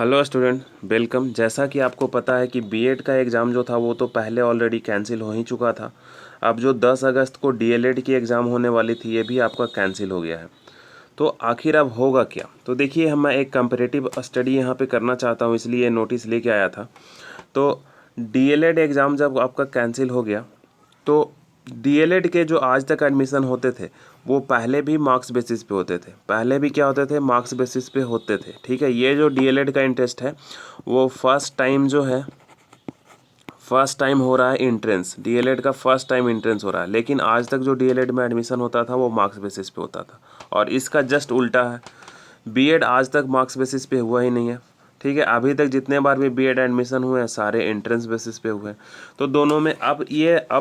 Hello student, welcome. जैसा कि आपको पता है कि बीएड का एग्ज़ाम जो था वो तो पहले ऑलरेडी कैंसिल हो ही चुका था। अब जो 10 अगस्त को डीएलएड की एग्ज़ाम होने वाली थी ये भी आपका कैंसिल हो गया है। तो आखिर अब होगा क्या? तो देखिए, मैं एक कंपैरेटिव स्टडी यहाँ पे करना चाहता हूँ, इसलिए नोटिस लेके आया था। तो डीएलएड एग्ज़ाम जब आपका कैंसिल हो गया तो डीएलएड के जो आज तक एडमिशन होते थे वो पहले भी मार्क्स बेसिस पे होते थे। पहले भी क्या होते थे? मार्क्स बेसिस पे होते थे। ठीक है, ये जो डीएलएड का इंटरेस्ट है वो फर्स्ट टाइम जो है फर्स्ट टाइम हो रहा है इंट्रेंस। डीएलएड का फर्स्ट टाइम इंट्रेंस हो रहा है, लेकिन आज तक जो डीएलएड में एडमिशन होता था वो मार्क्स बेसिस पे होता था। और इसका जस्ट उल्टा है, बीएड आज तक मार्क्स बेसिस पे हुआ ही नहीं है। ठीक है, अभी तक जितने बार भी बीएड एडमिशन हुए हैं सारे एंट्रेंस बेसिस पे हुए हैं। तो दोनों में अब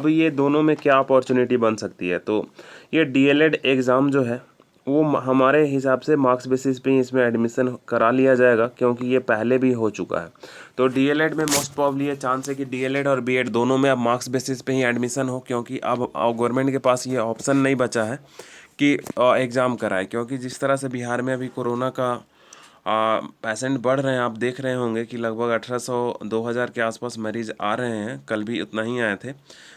ये दोनों में क्या अपॉर्चुनिटी बन सकती है? तो ये डीएलएड एग्ज़ाम जो है वो हमारे हिसाब से मार्क्स बेसिस पे ही इसमें एडमिशन करा लिया जाएगा, क्योंकि ये पहले भी हो चुका है। तो डीएलएड में मोस्ट प्रॉब्ली ये चांस है कि डीएलएड और बीएड दोनों में अब मार्क्स बेसिस पे ही एडमिशन हो, क्योंकि अब गवर्नमेंट के पास ये ऑप्शन नहीं बचा है कि एग्ज़ाम कराए। क्योंकि जिस तरह से बिहार में अभी कोरोना का पेशेंट बढ़ रहे हैं, आप देख रहे होंगे कि लगभग 1800-2000 के आसपास मरीज़ आ रहे हैं, कल भी उतना ही आए थे।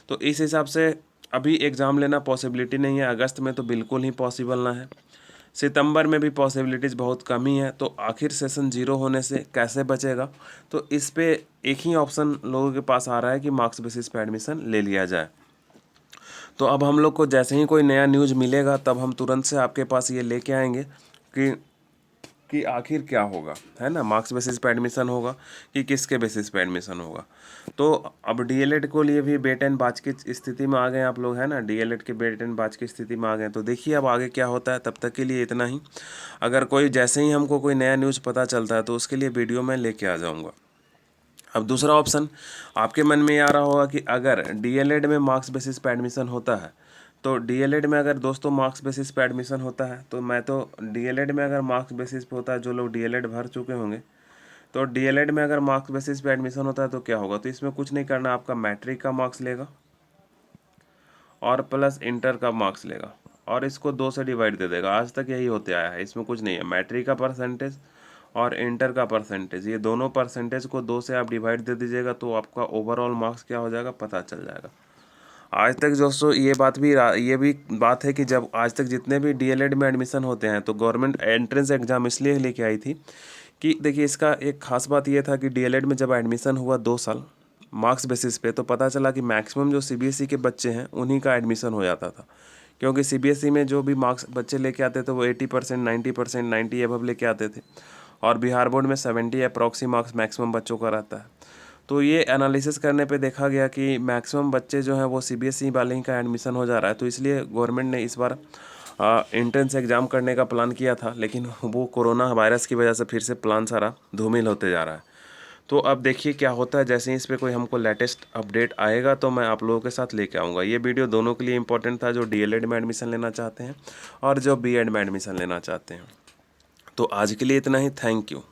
तो इस हिसाब से अभी एग्ज़ाम लेना पॉसिबिलिटी नहीं है। अगस्त में तो बिल्कुल ही पॉसिबल ना है, सितंबर में भी पॉसिबिलिटीज़ बहुत कम ही है। तो आखिर सेशन ज़ीरो होने से कैसे बचेगा? तो इस पे एक ही ऑप्शन लोगों के पास आ रहा है कि मार्क्स बेसिस पे एडमिशन ले लिया जाए। तो अब हम लोग को जैसे ही कोई नया न्यूज़ मिलेगा तब हम तुरंत से आपके पास ये लेके आएंगे कि आखिर क्या होगा, है ना? मार्क्स बेसिस पे एडमिशन होगा कि किसके बेसिस पे एडमिशन होगा। तो अब डीएलएड को लिए भी वेट एंड वॉच की स्थिति में आ गए आप लोग, है ना? डीएलएड के वेट एंड वॉच की स्थिति में आ गए। तो देखिए अब आगे क्या होता है। तब तक के लिए इतना ही। अगर कोई जैसे ही हमको कोई नया न्यूज़ पता चलता है तो उसके लिए वीडियो मैं लेके आ जाऊँगा। अब दूसरा ऑप्शन आपके मन में ये आ रहा होगा कि अगर डीएलएड में मार्क्स बेसिस पे एडमिशन होता है, तो डीएलएड में अगर दोस्तों मार्क्स बेसिस पे एडमिशन होता है तो मैं तो डीएलएड में अगर मार्क्स बेसिस पे होता है, जो लोग डीएलएड भर चुके होंगे, तो डीएलएड में अगर मार्क्स बेसिस पे एडमिशन होता है तो क्या होगा? तो इसमें कुछ नहीं करना, आपका मैट्रिक का मार्क्स लेगा और प्लस इंटर का मार्क्स लेगा और इसको 2 से डिवाइड दे देगा। आज तक यही होते आया है, इसमें कुछ नहीं है। मैट्रिक का परसेंटेज और इंटर का परसेंटेज, ये दोनों परसेंटेज को 2 से आप डिवाइड दे दीजिएगा तो आपका ओवरऑल मार्क्स क्या हो जाएगा पता चल जाएगा। आज तक दोस्तों ये भी बात है कि जब आज तक जितने भी डीएलएड में एडमिशन होते हैं तो गवर्नमेंट एंट्रेंस एग्ज़ाम इसलिए लेके आई थी कि देखिए, इसका एक खास बात ये था कि डीएलएड में जब एडमिशन हुआ 2 साल मार्क्स बेसिस पे, तो पता चला कि मैक्सिमम जो सीबीएसई के बच्चे हैं उन्हीं का एडमिशन हो जाता था। क्योंकि सीबीएसई में जो भी मार्क्स बच्चे लेके आते थे वो 80%, 90%, 90 एबव लेके आते थे, और बिहार बोर्ड में 70 अप्रॉक्सी मार्क्स मैक्सिमम बच्चों का रहता है। तो ये एनालिसिस करने पे देखा गया कि मैक्सिमम बच्चे जो हैं वो सीबीएसई वाले ही का एडमिशन हो जा रहा है। तो इसलिए गवर्नमेंट ने इस बार एंट्रेंस एग्ज़ाम करने का प्लान किया था, लेकिन वो कोरोना वायरस की वजह से फिर से प्लान सारा धूमिल होते जा रहा है। तो अब देखिए क्या होता है। जैसे ही इस पे कोई हमको लेटेस्ट अपडेट आएगा तो मैं आप लोगों के साथ लेके आऊँगा। ये वीडियो दोनों के लिए इंपॉर्टेंट था, जो डीएलएड में एडमिशन लेना चाहते हैं और जो बीएड में एडमिशन लेना चाहते हैं। तो आज के लिए इतना ही। Thank you.